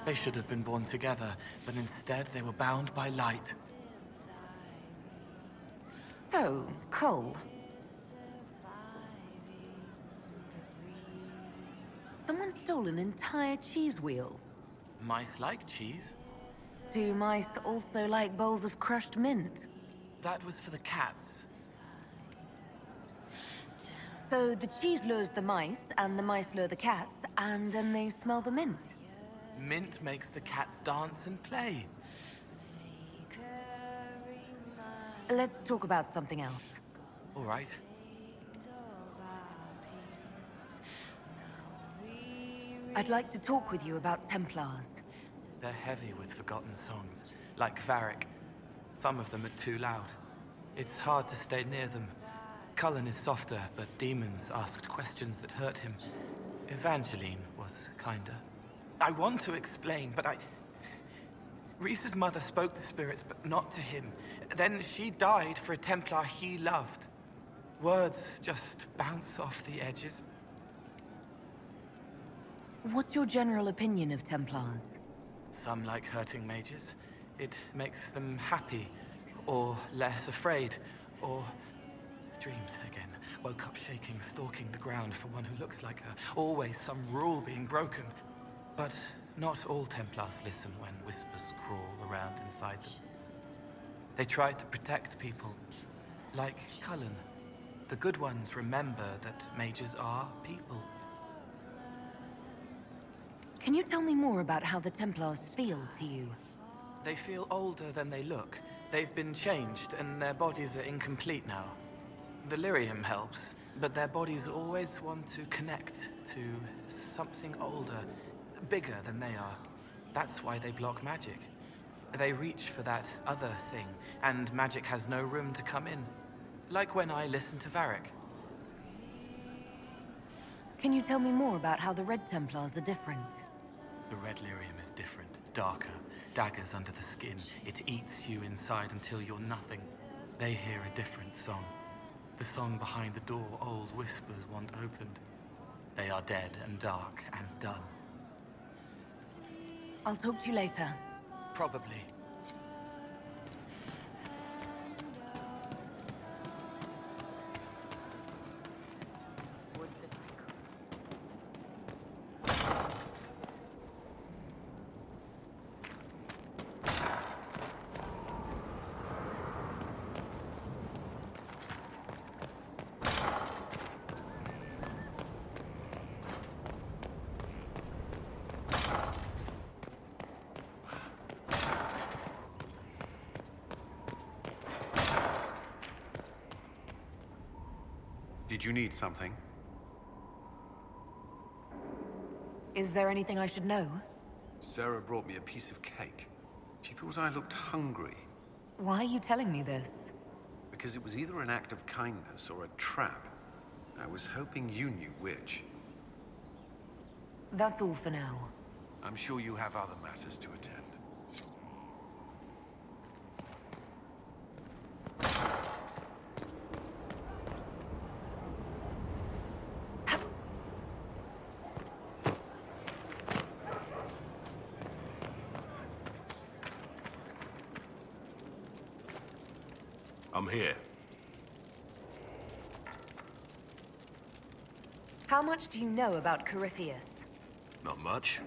They should have been born together, but instead they were bound by light. So, Cole. Someone stole an entire cheese wheel. Mice like cheese. Do mice also like bowls of crushed mint? That was for the cats. So the cheese lures the mice, and the mice lure the cats, and then they smell the mint. Mint makes the cats dance and play. Let's talk about something else. All right. I'd like to talk with you about Templars. They're heavy with forgotten songs, like Varric. Some of them are too loud. It's hard to stay near them. Cullen is softer, but demons asked questions that hurt him. Evangeline was kinder. I want to explain, but Reese's mother spoke to spirits, but not to him. Then she died for a Templar he loved. Words just bounce off the edges. What's your general opinion of Templars? Some like hurting mages. It makes them happy, or less afraid, or dreams again. Woke up shaking, stalking the ground for one who looks like her. Always some rule being broken. But not all Templars listen when whispers crawl around inside them. They try to protect people, like Cullen. The good ones remember that mages are people. Can you tell me more about how the Templars feel to you? They feel older than they look. They've been changed, and their bodies are incomplete now. The lyrium helps, but their bodies always want to connect to something older, bigger than they are. That's why they block magic. They reach for that other thing, and magic has no room to come in. Like when I listen to Varric. Can you tell me more about how the Red Templars are different? The red lyrium is different, darker, daggers under the skin. It eats you inside until you're nothing. They hear a different song. The song behind the door old whispers want opened. They are dead and dark and done. I'll talk to you later. Probably. Did you need something? Is there anything I should know? Sarah brought me a piece of cake. She thought I looked hungry. Why are you telling me this? Because it was either an act of kindness or a trap. I was hoping you knew which. That's all for now. I'm sure you have other matters to attend. I'm here. How much do you know about Corypheus? Not much.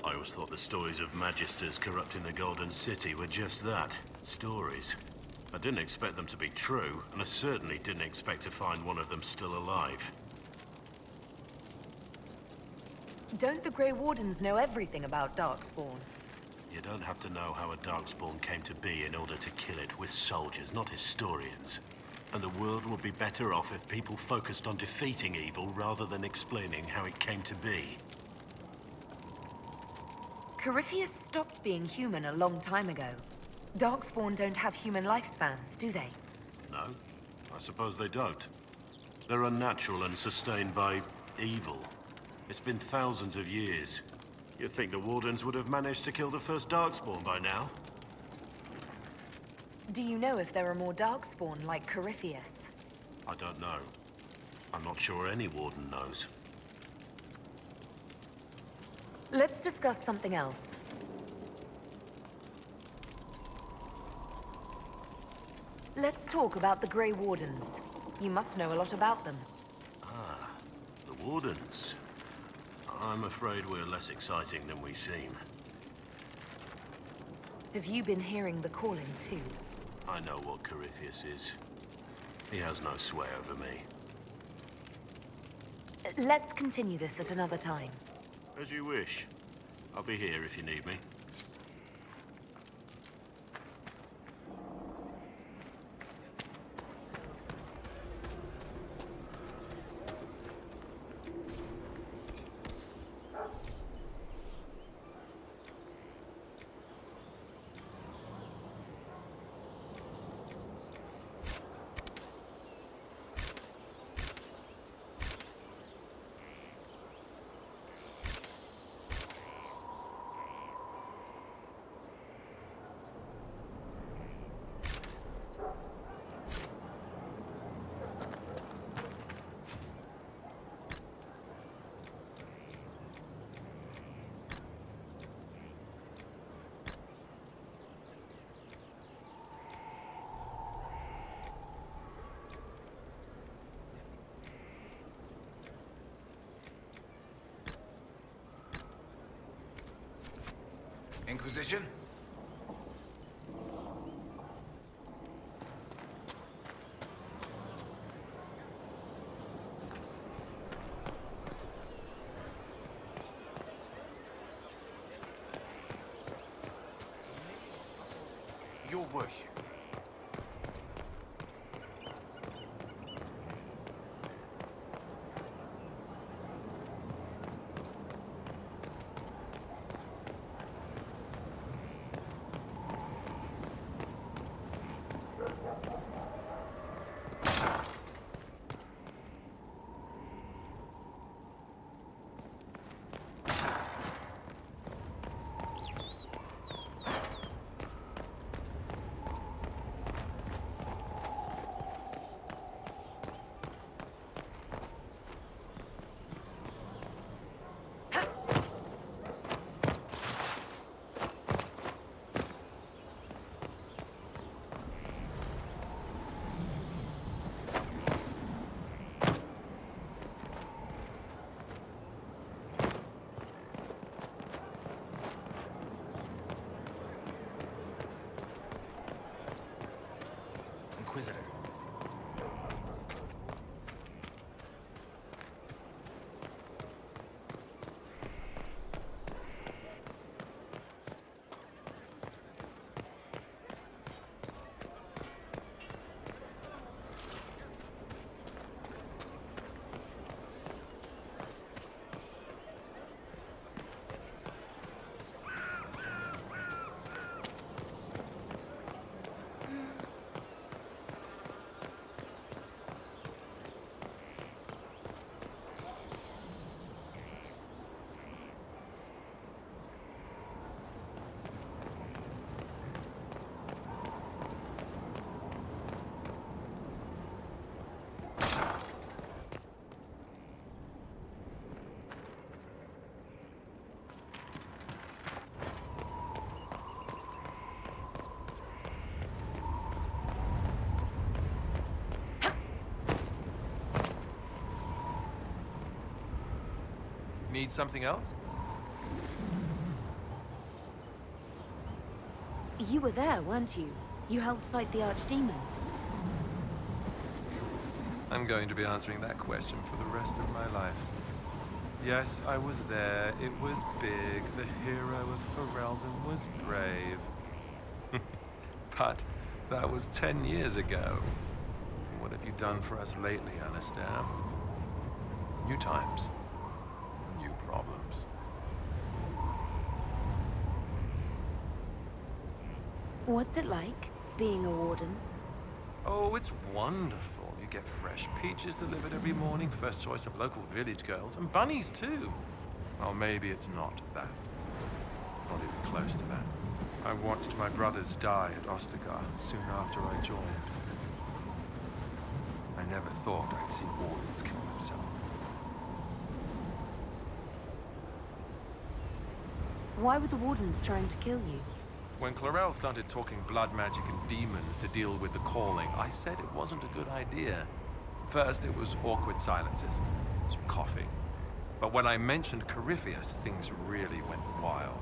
I always thought the stories of Magisters corrupting the Golden City were just that, stories. I didn't expect them to be true, and I certainly didn't expect to find one of them still alive. Don't the Grey Wardens know everything about Darkspawn? You don't have to know how a Darkspawn came to be in order to kill it. We're soldiers, not historians. And the world would be better off if people focused on defeating evil rather than explaining how it came to be. Corypheus stopped being human a long time ago. Darkspawn don't have human lifespans, do they? No, I suppose they don't. They're unnatural and sustained by evil. It's been thousands of years. You'd think the Wardens would have managed to kill the first Darkspawn by now. Do you know if there are more Darkspawn like Corypheus? I don't know. I'm not sure any Warden knows. Let's discuss something else. Let's talk about the Grey Wardens. You must know a lot about them. The Wardens. I'm afraid we're less exciting than we seem. Have you been hearing the calling too? I know what Corypheus is. He has no sway over me. Let's continue this at another time. As you wish. I'll be here if you need me. Inquisition? Your worship. Inquisitor. Need something else? You were there, weren't you? You helped fight the Archdemon. I'm going to be answering that question for the rest of my life. Yes, I was there. It was big. The hero of Ferelden was brave. But that was 10 years ago. What have you done for us lately, Alistair? New times. New problems. What's it like, being a warden? Oh, it's wonderful. You get fresh peaches delivered every morning, first choice of local village girls, and bunnies too. Well, maybe it's not that. Not even close to that. I watched my brothers die at Ostagar soon after I joined. I never thought I'd see wardens kill themselves. Why were the wardens trying to kill you? When Chlorel started talking blood magic and demons to deal with the calling, I said it wasn't a good idea. First, it was awkward silences, some coffee. But when I mentioned Corypheus, things really went wild.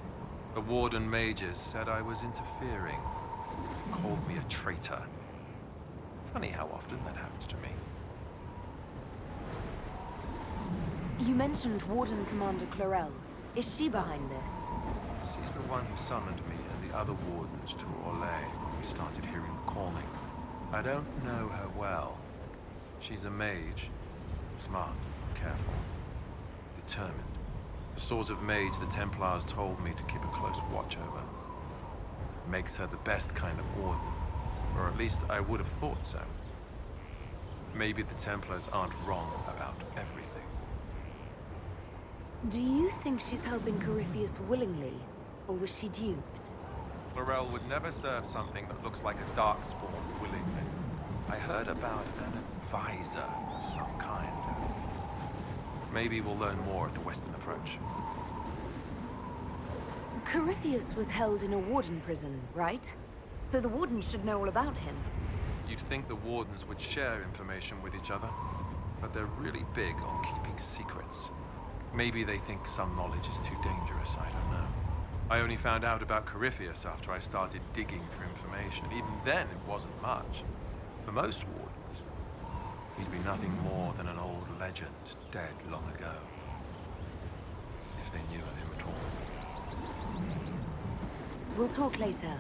The Warden Mages said I was interfering, called me a traitor. Funny how often that happens to me. You mentioned Warden Commander Chlorel. Is she behind this? She's the one who summoned me and the other wardens to Orlais when we started hearing the calling. I don't know her well. She's a mage. Smart, careful, determined. The sort of mage the Templars told me to keep a close watch over. Makes her the best kind of warden. Or at least I would have thought so. Maybe the Templars aren't wrong about everything. Do you think she's helping Corypheus willingly, or was she duped? Chlorel would never serve something that looks like a darkspawn willingly. I heard about an advisor of some kind. Maybe we'll learn more at the Western Approach. Corypheus was held in a warden prison, right? So the warden should know all about him. You'd think the wardens would share information with each other, but they're really big on keeping secrets. Maybe they think some knowledge is too dangerous, I don't know. I only found out about Corypheus after I started digging for information. Even then, it wasn't much. For most wardens, he'd be nothing more than an old legend, dead long ago. If they knew of him at all. We'll talk later.